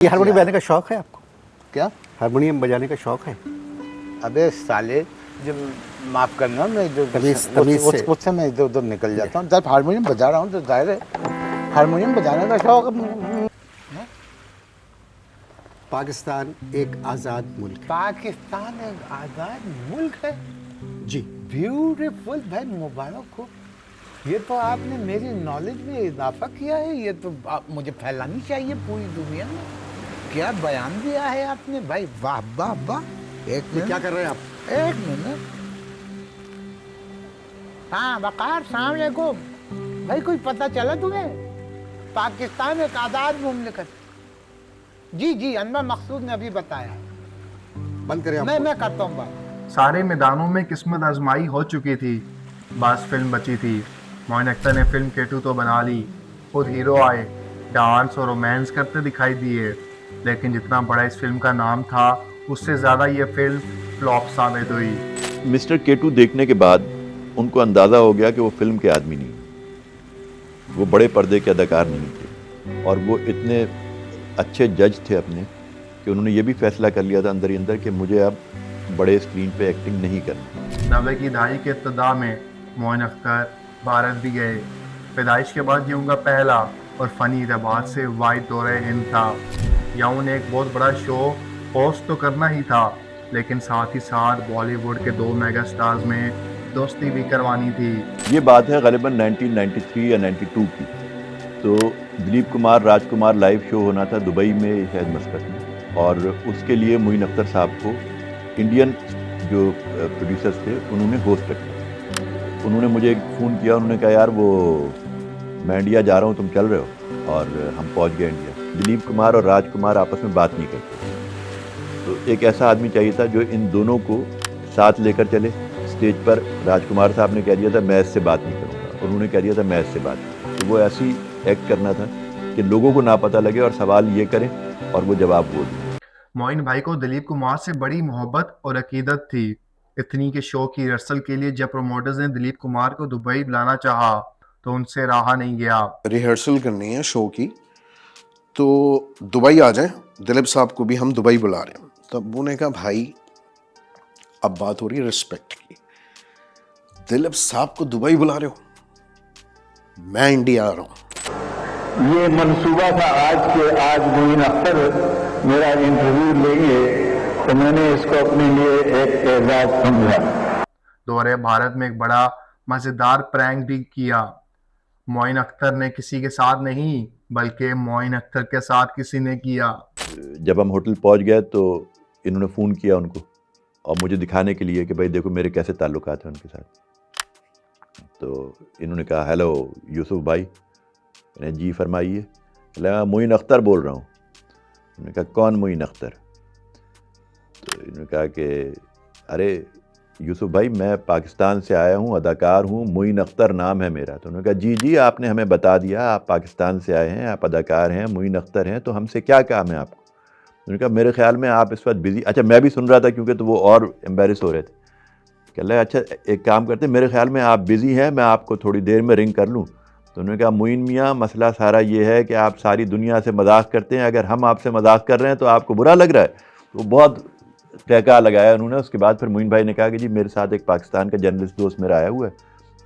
ये हारमोनियम बजाने का शौक है आपको? क्या? हारमोनियम बजाने का शौक है? अबे साले, जब माफ करना, मैं जो तमीज़ से। उससे मैं इधर उधर निकल जाता हूँ। जब हारमोनियम बजा रहा हूँ तो जाहिर है हारमोनियम बजाने का शौक। पाकिस्तान एक आज़ाद मुल्क है। पाकिस्तान एक आज़ाद मुल्क है। जी। ब्यूटीफुल भाई, मुबारक हो। ये तो आपने मेरी नॉलेज में इजाफा किया है। ये तो मुझे फैलानी चाहिए पूरी दुनिया में। क्या बयान दिया है आपने भाई, वाह वाह वाह। एक ये मिनट, क्या कर रहे हैं आप? एक मिनट। हाँ वकार, सलाम अलैकुम भाई। कोई पता चला तुम्हें? पाकिस्तान एक आज़ाद मुमलिकत। जी जी, अनवर मकसूद ने अभी बताया। बंद करें आप? मैं करता हूँ बात। सारे मैदानों में किस्मत आजमाई हो चुकी थी, बस फिल्म बची थी। मोइन अख्तर ने फिल्म केटू तो बना ली, खुद हीरो आए, डांस और रोमांस करते दिखाई दिए, लेकिन जितना बड़ा इस फिल्म का नाम था उससे ज़्यादा ये फिल्म फ्लॉप साबित हुई। मिस्टर केटू देखने के बाद उनको अंदाज़ा हो गया कि वो फिल्म के आदमी नहीं, वो बड़े पर्दे के अदाकार नहीं थे, और वो इतने अच्छे जज थे अपने कि उन्होंने ये भी फैसला कर लिया था अंदर ही अंदर कि मुझे अब बड़े स्क्रीन पे एक्टिंग नहीं करनी। 90 की दहाई के इब्तदा में मोइन अख्तर भारत भी गए। पैदाइश के बाद ये उनका पहला और फ़नी एतबार से वाइड दौरे हिंद था। यहाँ उन्हें एक बहुत बड़ा शो होस्ट तो करना ही था, लेकिन साथ ही साथ बॉलीवुड के 2 मेगा स्टार्स में दोस्ती भी करवानी थी। ये बात है ग़ालिबन 1993 या 92 की। तो दिलीप कुमार राजकुमार लाइव शो होना था दुबई में, शायद मस्कत में, और उसके लिए मोइन अख्तर साहब को इंडियन जो प्रोड्यूसर्स थे उन्होंने होस्ट रखा। उन्होंने मुझे फ़ोन किया, उन्होंने कहा यार वो मैं इंडिया जा रहा हूँ, तुम चल रहे हो? और हम पहुँच गए इंडिया। दिलीप कुमार और राजकुमार आपस में बात नहीं करते, तो एक ऐसा आदमी चाहिए था जो इन दोनों को साथ लेकर चले। स्टेज पर राजकुमार साहब ने कह दिया था मैं इससे बात नहीं करूँगा, और उन्होंने कह दिया था मैं इससे बात करूँगा। तो वो ऐसी एक्ट करना था कि लोगों को ना पता लगे और सवाल ये करें और वो जवाब वो दें। मोइन भाई को दिलीप कुमार से बड़ी मोहब्बत और अकीदत थी, इतनी के शो की रिहर्सल के लिए जब प्रोमोटर्स ने दिलीप कुमार को दुबई बुलाना चाहा तो उनसे रहा नहीं गया। रिहर्सल करनी है शो की, तो दुबई आ जाए, दिलीप साहब को भी हम दुबई बुला रहे हैं। तब उन्होंने कहा भाई अब बात हो रही है रिस्पेक्ट की, दिलीप साहब को दुबई बुला रहे हो, मैं इंडिया आ रहा हूँ। ये मंसूबा था आज के आज मोइन अख्तर मेरा इंटरव्यू लेंगे, तो मैंने इसको अपने लिए एक एजाज समझा। दौरे भारत में एक बड़ा मजेदार प्रैंक भी किया। मोइन अख्तर ने किसी के साथ नहीं, बल्कि मोइन अख्तर के साथ किसी ने किया। जब हम होटल पहुंच गए तो इन्होंने फ़ोन किया उनको, और मुझे दिखाने के लिए कि भाई देखो मेरे कैसे ताल्लुकात हैं उनके साथ। तो इन्होंने कहा हेलो यूसुफ भाई। मैंने जी फरमाइए। मैं मोइन अख्तर बोल रहा हूँ। उन्होंने कहा कौन मोइन अख्तर? तो इन्होंने कहा कि अरे यूसुफ भाई मैं पाकिस्तान से आया हूँ, अदाकार हूँ, मोइन अख्तर नाम है मेरा। तो उन्होंने कहा जी जी आपने हमें बता दिया, आप पाकिस्तान से आए हैं, आप अदाकार हैं, मोइन अख्तर हैं, तो हमसे क्या काम है आपको? उन्होंने कहा मेरे ख्याल में आप इस वक्त बिज़ी। अच्छा मैं भी सुन रहा था क्योंकि तो वो और एम्बेरस हो रहे थे। कह रहे अच्छा एक काम करते हैं, मेरे ख्याल में आप बिज़ी हैं, मैं आपको थोड़ी देर में रिंग कर लूँ। तो उन्होंने कहा मोइन मियाँ मसला सारा ये है कि आप सारी दुनिया से मजाक करते हैं, अगर हम आपसे मजाक कर रहे हैं तो आपको बुरा लग रहा है। तो बहुत टहका लगाया उन्होंने। उसके बाद फिर मोइन भाई ने कहा कि जी मेरे साथ एक पाकिस्तान का जर्नलिस्ट दोस्त मेरा आया हुआ है,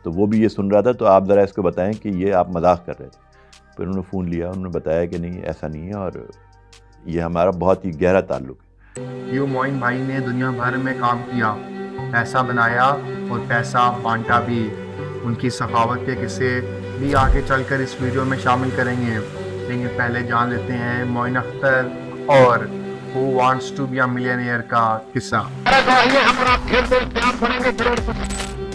तो वो भी ये सुन रहा था, तो आप ज़रा इसको बताएं कि ये आप मजाक कर रहे थे। फिर उन्होंने फ़ोन लिया, उन्होंने बताया कि नहीं ऐसा नहीं है, और ये हमारा बहुत ही गहरा ताल्लुक है। यूं मोइन भाई ने दुनिया भर में काम किया, पैसा बनाया और पैसा बांटा भी। उनकी सखावत के किस्से भी आगे चलकर इस वीडियो में शामिल करेंगे, लेकिन पहले जान लेते हैं मोइन अख्तर और who wants to be a millionaire का किस्सा।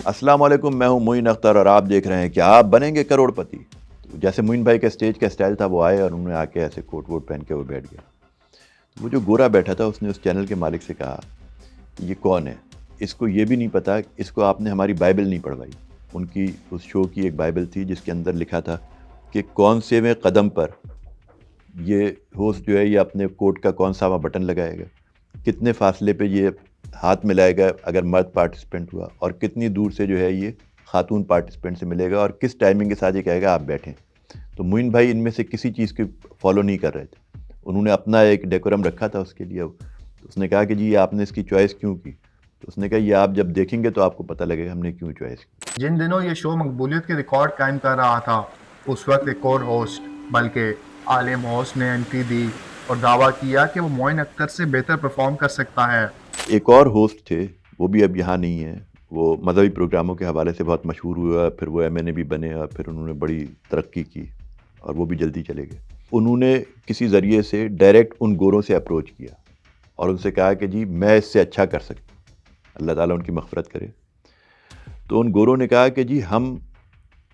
अस्सलाम वालेकुम, मैं हूं मोइन अख्तर और आप देख रहे हैं कि आप बनेंगे करोड़पति। तो जैसे मोइन भाई का स्टेज का स्टाइल था, वो आए और उन्होंने आके ऐसे कोट वोट पहन के वो बैठ गया। वो जो गोरा बैठा था उसने उस चैनल के मालिक से कहा ये कौन है, इसको ये भी नहीं पता, इसको आपने हमारी बाइबल नहीं पढ़वाई। उनकी उस शो की एक बाइबल थी जिसके अंदर लिखा था कि कौन से में कदम पर ये होस्ट जो है ये अपने कोट का कौन सा बटन लगाएगा, कितने फासले पे ये हाथ मिलाएगा अगर मर्द पार्टिसिपेंट हुआ, और कितनी दूर से जो है ये खातून पार्टिसिपेंट से मिलेगा, और किस टाइमिंग के साथ ये कहेगा आप बैठें। तो मोइन भाई इनमें से किसी चीज़ की फॉलो नहीं कर रहे थे। उन्होंने अपना एक डेकोरम रखा था उसके लिए। तो उसने कहा कि जी आपने इसकी चॉइस क्यों की? तो उसने कहा ये आप जब देखेंगे तो आपको पता लगेगा हमने क्यों चॉइस की। जिन दिनों ये शो मकबूलियत के रिकॉर्ड कायम कर रहा था, उस वक्त एक और होस्ट बल्कि आलिम होस्ट ने एंट्री दी और दावा किया कि वो मोइन अख्तर से बेहतर परफॉर्म कर सकता है। एक और होस्ट थे, वो भी अब यहाँ नहीं है। वो मजहबी प्रोग्रामों के हवाले से बहुत मशहूर हुआ, फिर वो MNA भी बने और फिर उन्होंने बड़ी तरक्की की और वो भी जल्दी चले गए। उन्होंने किसी ज़रिए से डायरेक्ट उन गोरों से अप्रोच किया और उनसे कहा कि जी मैं इससे अच्छा कर सकता हूँ, अल्लाह ताला उनकी मग़फ़िरत करे। तो उन गोरों ने कहा कि जी हम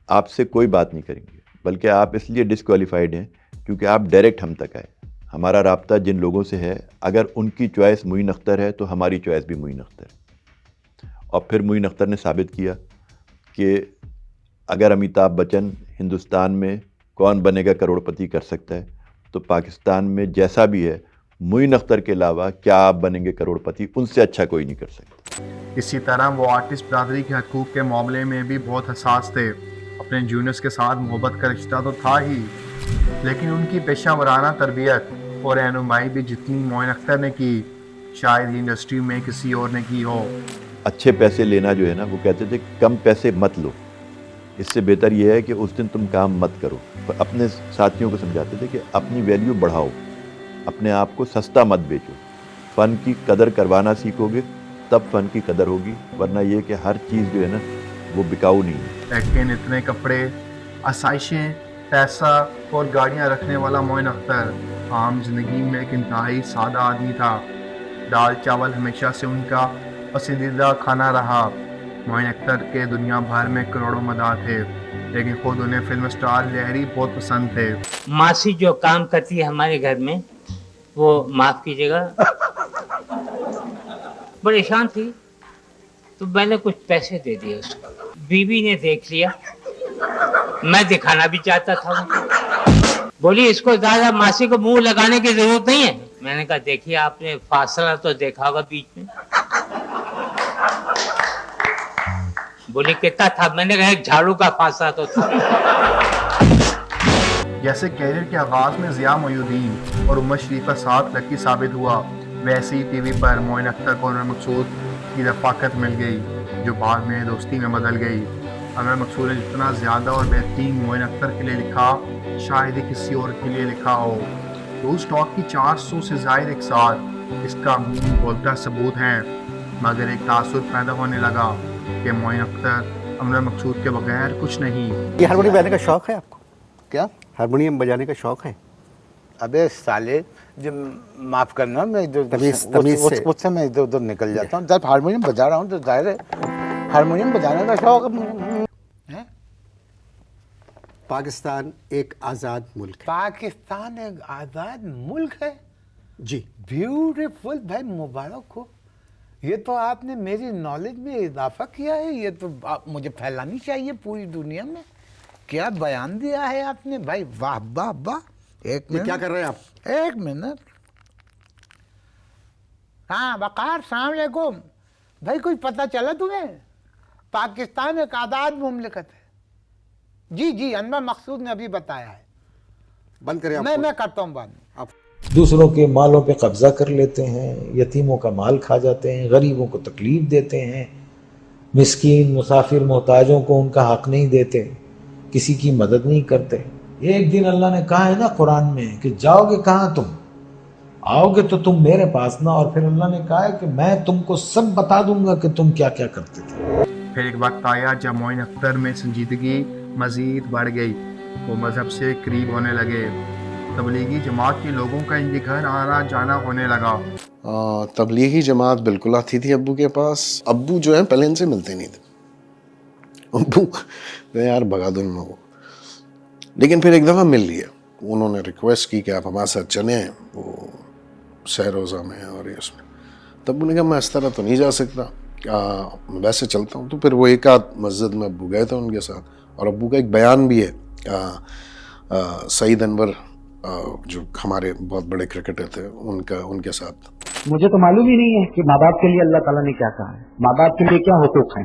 आपसे कोई बात नहीं करेंगे, बल्कि आप इसलिए डिसक्वालीफाइड हैं क्योंकि आप डायरेक्ट हम तक आए। हमारा राब्ता जिन लोगों से है, अगर उनकी चॉइस मोइन अख्तर है तो हमारी चॉइस भी मोइन अख्तर है। और फिर मोइन अख्तर ने साबित किया कि अगर अमिताभ बच्चन हिंदुस्तान में कौन बनेगा करोड़पति कर सकता है, तो पाकिस्तान में जैसा भी है मोइन अख्तर के अलावा क्या आप बनेंगे करोड़पति, उनसे अच्छा कोई नहीं कर सकता। इसी तरह वो आर्टिस्ट बरादरी के हकूक़ के मामले में भी बहुत हसास थे। अपने जूनियर्स के साथ मोहब्बत का रिश्ता तो था ही, लेकिन उनकी पेशा वराना तरबियत और रहनुमाई भी जितनी मोइन अख्तर ने की, शायद ही इंडस्ट्री में किसी और ने की हो। अच्छे पैसे लेना जो है ना, वो कहते थे कम पैसे मत लो, इससे बेहतर ये है कि उस दिन तुम काम मत करो। पर अपने साथियों को समझाते थे कि अपनी वैल्यू बढ़ाओ, अपने आप को सस्ता मत बेचो। फ़न की कदर करवाना सीखोगे तब फ़न की कदर होगी, वरना ये कि हर चीज़ जो है ना वो बिकाऊ नहीं है। लेकिन इतने कपड़े, आसाइशें, पैसा और गाड़ियाँ रखने वाला मोइन अख्तर आम जिंदगी में एक इंतहाई सादा आदमी था। दाल चावल हमेशा से उनका पसंदीदा खाना रहा। मोइन अख्तर के दुनिया भर में करोड़ों मदाह थे, लेकिन खुद उन्हें फिल्म स्टार लहरी बहुत पसंद थे। मासी जो काम करती है हमारे घर में, वो माफ कीजिएगा परेशान थी, तो मैंने कुछ पैसे दे दिए उसको। बीवी ने देख लिया, मैं दिखाना भी चाहता था उनको। बोली इसको ज्यादा मासी को मुंह लगाने की जरूरत नहीं है। मैंने कहा देखिए आपने फासला तो देखा होगा बीच में। बोली कितना था? मैंने कहा एक झाड़ू का फासला तो था। जैसे कैरियर के आगाज में ज़िया मोइनुद्दीन और उमर शरीफ का साथ लकी साबित हुआ, वैसे ही टीवी पर मोइन अख्तर को अनवर मकसूद की रफ़ाकत मिल गई, जो बाद में दोस्ती में बदल गई। अनवर मकसूद ने जितना ज़्यादा और बेहतरीन मोइन अख्तर के लिए लिखा, शायद ही किसी और के लिए लिखा हो। रोज स्टॉक की 400 से ज़ायद एक साथ इसका बोलता सबूत है, मगर एक तासुर पैदा होने लगा कि मोइन अख्तर अनवर मकसूद के बगैर कुछ नहीं। ये हारमोनियम बजाने का शौक है आपको? क्या? हारमोनियम बजाने का शौक है? अबे साले, जो माफ करना, मैं इधर तमीज़ से उससे मैं इधर उधर निकल जाता हूँ। जब हारमोनियम बजा रहा हूँ तो जाहिर है हारमोनियम बजाने का शौक है। पाकिस्तान एक आज़ाद मुल्क है। पाकिस्तान एक आज़ाद मुल्क है जी, ब्यूटीफुल भाई, मुबारक हो। ये तो आपने मेरी नॉलेज में इजाफा किया है। ये तो मुझे फैलानी चाहिए पूरी दुनिया में। क्या बयान दिया है आपने भाई, वाह वाह वाह। एक मिनट, क्या कर रहे हैं आप? एक मिनट। हाँ वकार, सलाम अलैकुम भाई। कुछ पता चला तुम्हें? पाकिस्तान एक आज़ाद मुमलिकत है। जी जी, अनवर मकसूद ने अभी बताया है। बंद करें आप? मैं करता हूँ बाद में। आप दूसरों के मालों पे कब्जा कर लेते हैं, यतीमों का माल खा जाते हैं, गरीबों को तकलीफ देते हैं, मिस्कीन मुसाफिर मोहताजों को उनका हक नहीं देते, किसी की मदद नहीं करते। एक दिन अल्लाह ने कहा है ना कुरान में कि जाओगे कहाँ तुम, आओगे तो तुम मेरे पास ना। और फिर अल्लाह ने कहा है कि मैं तुमको सब बता दूंगा कि तुम क्या क्या करते थे। फिर एक वक्त आया जब मोइन अख्तर में संजीदगी मज़ीद बढ़ गई। वो मज़हब से करीब होने लगे। तबलीगी जमात के लोगों का इनके घर आना जाना होने लगा। तबलीगी जमात बिल्कुल आती थी अब्बू के पास। अब्बू जो है पहले इनसे मिलते नहीं थे। अब्बू यार भगा दो इन लोगों। लेकिन फिर एक दफ़ा मिल लिया। उन्होंने रिक्वेस्ट की कि आप हमारे साथ चलें वो सह रोज़ा में और ये उसमें। तब उन्होंने कहा मैं इस तरह तो नहीं जा सकता, वैसे चलता हूँ। तो फिर वो एक आध मस्जिद में अब्बू गए थे उनके साथ। और अब्बू का एक बयान भी है, सईद अनवर जो हमारे बहुत बड़े क्रिकेटर थे उनके साथ। मुझे तो मालूम ही नहीं है कि माँ बाप के लिए अल्लाह ताला ने क्या कहा है, माँ बाप के लिए क्या हुकूक है।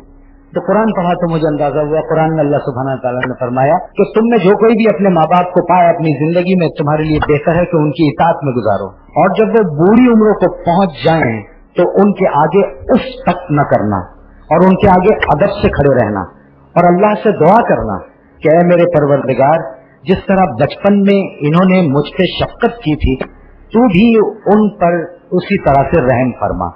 तो कुरान पढ़ा तो मुझे अंदाजा हुआ, कुरान में अल्लाह सुब्हानहू व तआला ने फरमाया कि तुम में जो कोई भी अपने माँ बाप को पाए अपनी जिंदगी में, तुम्हारे लिए बेहतर है कि उनकी इताअत में गुजारो, और जब वो बूढ़ी उम्रों को पहुंच जाएं तो उनके आगे उफ तक न करना और उनके आगे अदब से खड़े रहना और अल्लाह से दुआ करना कि ऐ मेरे परवरदिगार, जिस तरह बचपन में इन्होंने मुझ पे शफकत की थी, तू भी उन पर उसी तरह से रहम फरमा।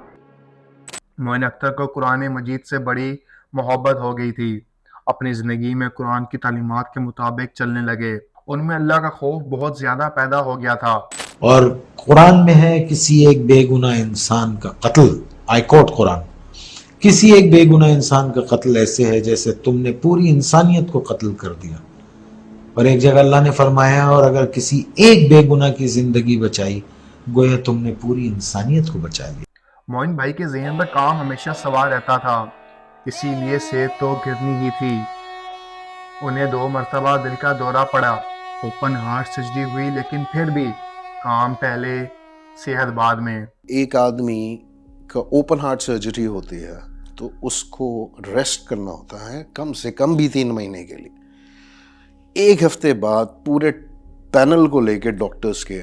मोइन अख्तर को कुरान मजीद से बड़ी मोहब्बत हो गई थी। अपनी ज़िंदगी में कुरान की तालीमात के मुताबिक चलने लगे। उनमें अल्लाह का खौफ बहुत ज़्यादा पैदा हो गया था। और कुरान में है किसी एक बेगुनाह इंसान का कत्ल, आई कोट कुरान, किसी एक बेगुनाह इंसान का कत्ल ऐसे है जैसे तुमने पूरी इंसानियत को कत्ल कर दिया। और एक जगह अल्लाह ने फरमाया, और अगर किसी एक बेगुनाह की जिंदगी बचाई, गोया तुमने पूरी इंसानियत को बचा लिया। मोइन भाई के ज़हन में काम हमेशा सवार रहता था, इसीलिए सेहत तो गिरनी ही थी। उन्हें 2 मरतबा दिल का दौरा पड़ा, ओपन हार्ट सर्जरी हुई, लेकिन फिर भी काम पहले सेहत बाद में। एक आदमी का ओपन हार्ट सर्जरी होती है तो उसको रेस्ट करना होता है कम से कम भी 3 महीने के लिए। 1 हफ्ते बाद पूरे पैनल को लेके डॉक्टर्स के,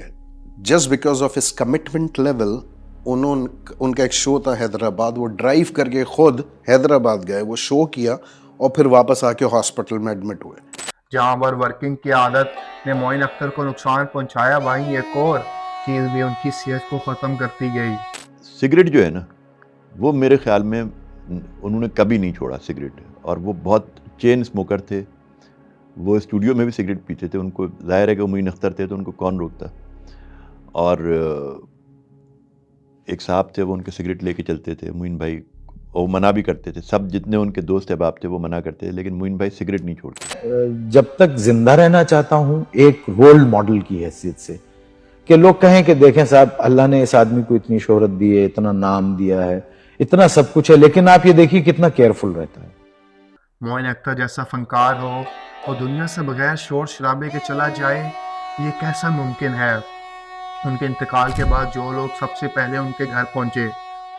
just because of his commitment level, उनका एक शो था हैदराबाद, वो ड्राइव करके खुद हैदराबाद गए, वो शो किया और फिर वापस आके हॉस्पिटल में एडमिट हुए। जहाँ पर वर्किंग की आदत ने मोइन अख्तर को नुकसान पहुंचाया, वहीं एक और चीज़ भी उनकी सेहत को ख़त्म करती गई। सिगरेट जो है ना, वो मेरे ख्याल में उन्होंने कभी नहीं छोड़ा सिगरेट, और वो बहुत चेन स्मोकर थे। वो स्टूडियो में भी सिगरेट पीते थे। उनको ज़ाहिर है कि मोइन अख्तर थे तो उनको कौन रोकता। और एक साहब थे, वो उनके सिगरेट लेके चलते थे। मोइन भाई वो मना भी करते थे, सब जितने उनके दोस्त अहबाब थे वो मना करते थे, लेकिन मोइन भाई सिगरेट नहीं छोड़ते। जब तक जिंदा रहना चाहता हूं एक रोल मॉडल की हैसियत से, कि लोग कहें कि देखें साहब, अल्लाह ने इस आदमी को इतनी शोहरत दी है, इतना नाम दिया है, इतना सब कुछ है, लेकिन आप ये देखिए कितना केयरफुल रहता है। मोइन अख्तर जैसा फनकार हो और दुनिया से बगैर शोर शराबे के चला जाए, ये कैसा मुमकिन है। उनके इंतकाल के बाद जो लोग सबसे पहले उनके घर पहुंचे,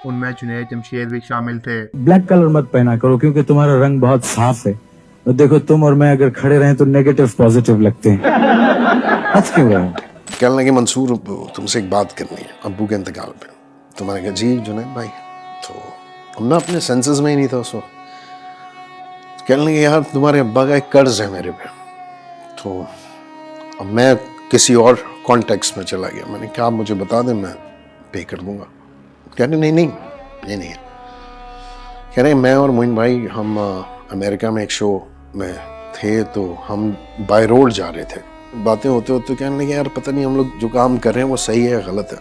उनमें जुनैद जमशेद भी शामिल थे। ब्लैक कलर मत पहना करो क्योंकि तुम्हारा रंग बहुत साफ है, और देखो तुम और मैं अगर खड़े रहें तो नेगेटिव पॉजिटिव लगते हैं। हंस क्यों रहे? कहने लगे मंसूर, तुमसे एक बात करनी है अब्बू के इंतकाल पे। तो मैंने कहा जी जुनैद भाई। तो हम ना अपने सेंसेस में ही नहीं था उस वक्त। कहने लगे यार तुम्हारे अब्बा का एक कर्ज है मेरे पे। तो अब मैं किसी और कॉन्टेक्स्ट में चला गया। मैंने कहा आप मुझे बता दें, मैं पे कर दूंगा। कहने नहीं नहीं ये नहीं है। कह रहे मैं और मोइन भाई हम अमेरिका में एक शो में थे, तो हम बाय रोड जा रहे थे। बातें होते होते कहने लगे यार पता नहीं हम लोग जो काम कर रहे हैं वो सही है गलत है।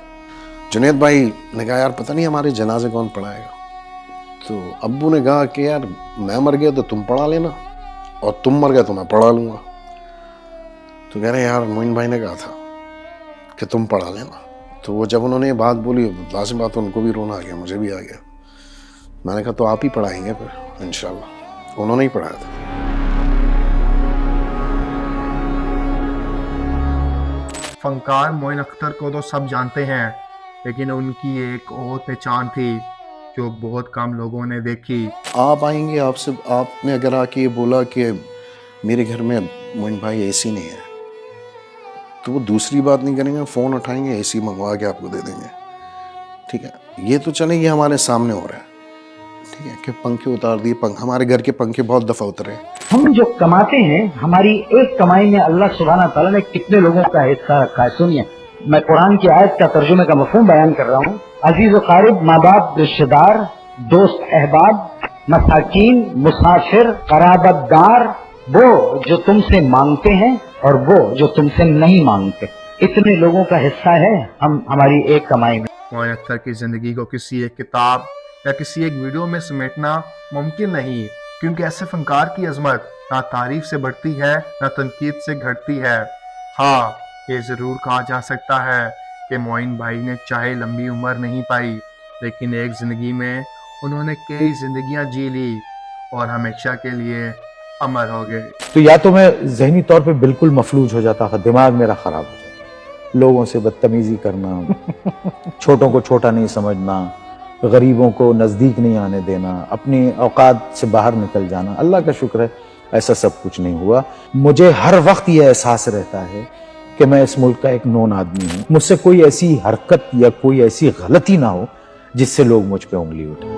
जुनैद भाई ने कहा यार पता नहीं हमारे जनाजे कौन पढ़ाएगा। तो अब्बू ने कहा कि यार मैं मर गया तो तुम पढ़ा लेना, और तुम मर गए तो मैं पढ़ा लूँगा। तो कह रहे यार मोइन भाई ने कहा था कि तुम पढ़ा लेना। तो वो जब उन्होंने ये बात बोली, लाजिम बात उनको भी रोना आ गया, मुझे भी आ गया। मैंने कहा तो आप ही पढ़ाएंगे फिर इंशाल्लाह। उन्होंने ही पढ़ाया था। फनकार मोइन अख्तर को तो सब जानते हैं, लेकिन उनकी एक और पहचान थी जो बहुत कम लोगों ने देखी। आप आएंगे, आपसे आपने अगर आके बोला कि मेरे घर में मोइन भाई एसी नहीं है, तो वो दूसरी बात नहीं करेंगे, फ़ोन उठाएंगे, एसी मंगवा के आपको दे देंगे। ठीक है, ये तो चले ये हमारे सामने हो रहा है। ठीक है कि पंखे उतार दिए, हमारे घर के पंखे बहुत दफ़ा उतरे। हम जो कमाते हैं, हमारी एक कमाई में अल्लाह सुब्हानहू तआला ने कितने लोगों का हिस्सा रखा है। सुनिए, मैं कुरान की आयत का तर्जुमे का मफ़हूम बयान कर रहा हूँ। अजीज़ व क़ारिब, माँ बाप, रिश्तेदार, दोस्त अहबाब, मसाकीन, मुसाफिर, क़राबतदार, वो जो तुमसे मांगते हैं और वो जो तुमसे नहीं मांगते, इतने लोगों का हिस्सा है हम हमारी एक कमाई में। मोइन अख्तर की ज़िंदगी को किसी एक किताब या किसी एक वीडियो में समेटना मुमकिन नहीं, क्योंकि ऐसे फनकार की अजमत ना तारीफ से बढ़ती है ना तनकीद से घटती है। हाँ, ये ज़रूर कहा जा सकता है कि मोइन भाई ने चाहे लंबी उम्र नहीं पाई, लेकिन एक ज़िंदगी में उन्होंने कई ज़िंदगियाँ जी ली और हमेशा के लिए अमर हो गए। तो या तो मैं जहनी तौर पे बिल्कुल मफलूज हो जाता था, दिमाग मेरा खराब हो जाता, लोगों से बदतमीजी करना, छोटों को छोटा नहीं समझना, गरीबों को नज़दीक नहीं आने देना, अपनी औकात से बाहर निकल जाना। अल्लाह का शुक्र है ऐसा सब कुछ नहीं हुआ। मुझे हर वक्त ये एहसास रहता है कि मैं इस मुल्क का एक नॉन आदमी हूँ। मुझसे कोई ऐसी हरकत या कोई ऐसी गलती ना हो जिससे लोग मुझ पे उंगली उठाएं।